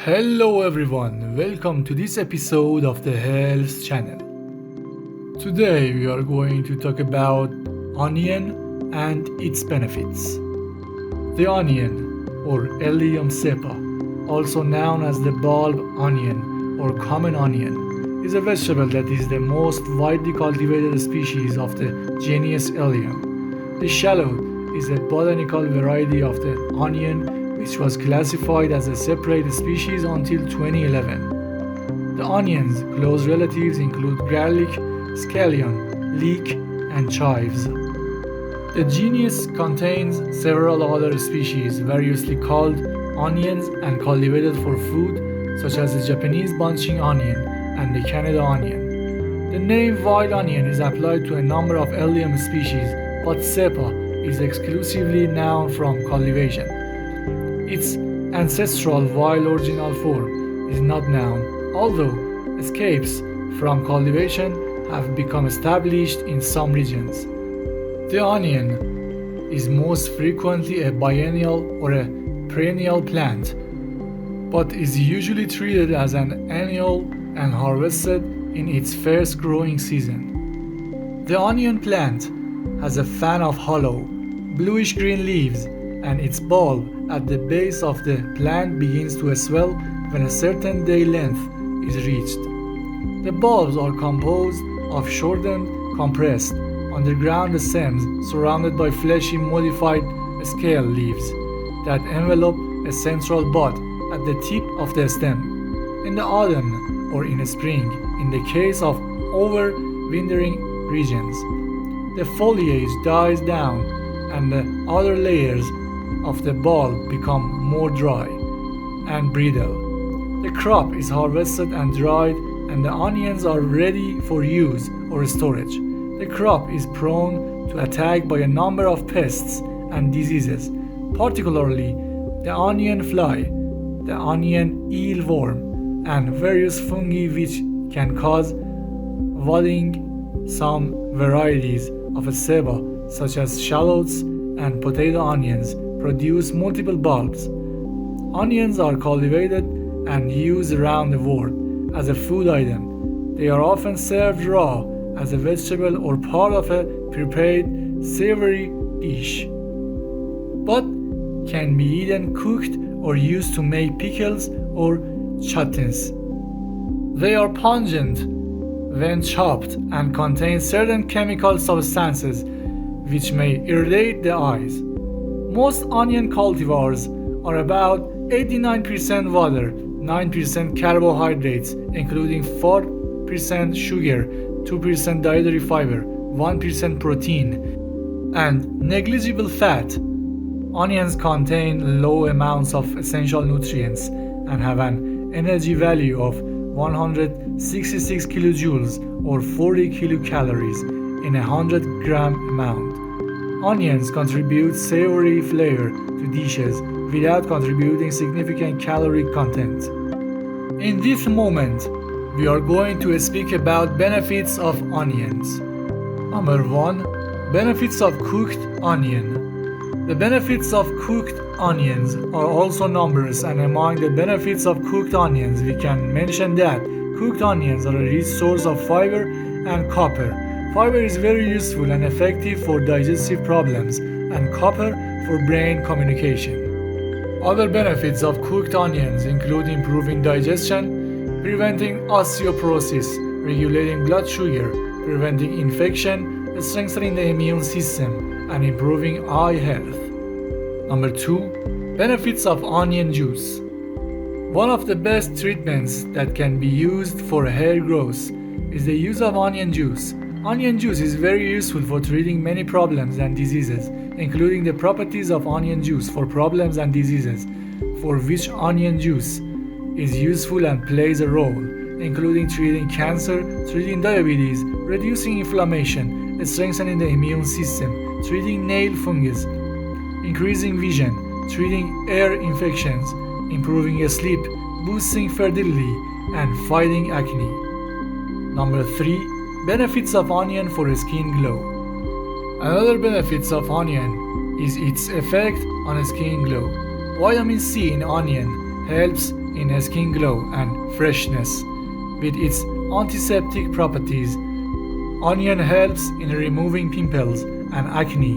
Hello everyone, welcome to this episode of the Health Channel. Today we are going to talk about onion and its benefits. The onion, or allium cepa, also known as the bulb onion or common onion, is a vegetable that is the most widely cultivated species of the genus allium. The shallot is a botanical variety of the onion which was classified as a separate species until 2011. The onion's close relatives include garlic, scallion, leek, and chives. The genus contains several other species variously called onions and cultivated for food, such as the Japanese bunching onion and the Canada onion. The name wild onion is applied to a number of allium species, but cepa is exclusively known from cultivation. Its ancestral wild original form is not known, although escapes from cultivation have become established in some regions. The onion is most frequently a biennial or a perennial plant, but is usually treated as an annual and harvested in its first growing season. The onion plant has a fan of hollow, bluish-green leaves, and its bulb at the base of the plant begins to swell when a certain day length is reached. The bulbs are composed of shortened, compressed, underground stems surrounded by fleshy modified scale leaves that envelop a central bud at the tip of the stem. In the autumn or in spring, in the case of overwintering regions, the foliage dies down and the outer layers of the bulb become more dry and brittle. The crop is harvested and dried, and the onions are ready for use or storage. The crop is prone to attack by a number of pests and diseases, particularly the onion fly, the onion eelworm, and various fungi which can cause withening. Some varieties of cepa, such as shallots and potato onions, produce multiple bulbs. Onions are cultivated and used around the world as a food item. They are often served raw as a vegetable or part of a prepared savory dish, but can be eaten cooked or used to make pickles or chutneys. They are pungent when chopped and contain certain chemical substances which may irritate the eyes. Most onion cultivars are about 89% water, 9% carbohydrates, including 4% sugar, 2% dietary fiber, 1% protein, and negligible fat. Onions contain low amounts of essential nutrients and have an energy value of 166 kilojoules or 40 kilocalories in a 100-gram amount. Onions contribute savory flavor to dishes without contributing significant caloric content. In this moment, we are going to speak about benefits of onions. Number 1. Benefits of cooked onion. The benefits of cooked onions are also numerous, and among the benefits of cooked onions we can mention that cooked onions are a rich source of fiber and copper. Fiber is very useful and effective for digestive problems, and copper for brain communication. Other benefits of cooked onions include improving digestion, preventing osteoporosis, regulating blood sugar, preventing infection, strengthening the immune system, and improving eye health. Number 2. Benefits of onion juice. One of the best treatments that can be used for hair growth is the use of onion juice. Onion juice is very useful for treating many problems and diseases, including the properties of onion juice for problems and diseases for which onion juice is useful and plays a role, including treating cancer, treating diabetes, reducing inflammation, strengthening the immune system, treating nail fungus, increasing vision, treating ear infections, improving sleep, boosting fertility, and fighting acne. Number 3. Benefits of onion for skin glow. Another benefits of onion is its effect on skin glow. Vitamin C in onion helps in skin glow and freshness. With its antiseptic properties, onion helps in removing pimples and acne,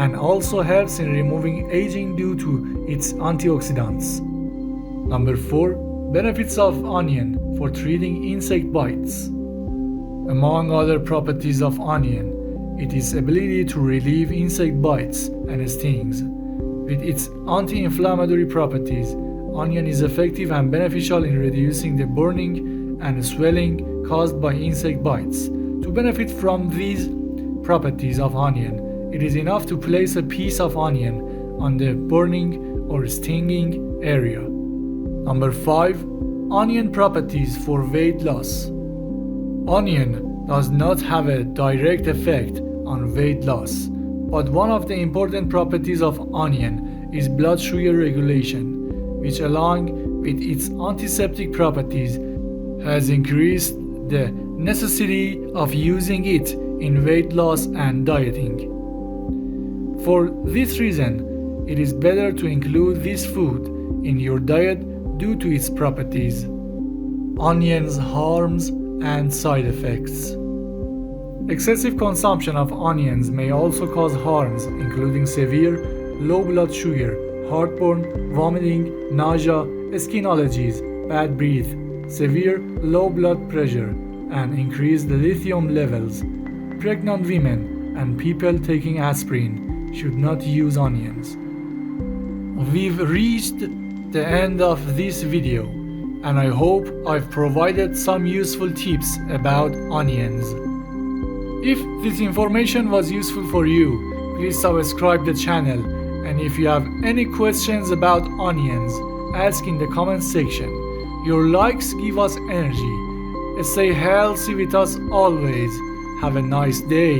and also helps in removing aging due to its antioxidants. Number 4. Benefits of onion for treating insect bites. Among other properties of onion, it is ability to relieve insect bites and stings. With its anti-inflammatory properties, onion is effective and beneficial in reducing the burning and swelling caused by insect bites. To benefit from these properties of onion, it is enough to place a piece of onion on the burning or stinging area. Number 5. Onion properties for weight loss. Onion does not have a direct effect on weight loss, but one of the important properties of onion is blood sugar regulation, which along with its antiseptic properties has increased the necessity of using it in weight loss and dieting. For this reason, it is better to include this food in your diet due to its properties. Onions' harms and side effects. Excessive consumption of onions may also cause harms including severe low blood sugar, heartburn, vomiting, nausea, skin allergies, bad breath, severe low blood pressure, and increased lithium levels. Pregnant women and people taking aspirin should not use onions. We've reached the end of this video, and I hope I've provided some useful tips about onions. If this information was useful for you, please subscribe the channel, and if you have any questions about onions, ask in the comment section. Your likes give us energy. Stay healthy with us always. Have a nice day.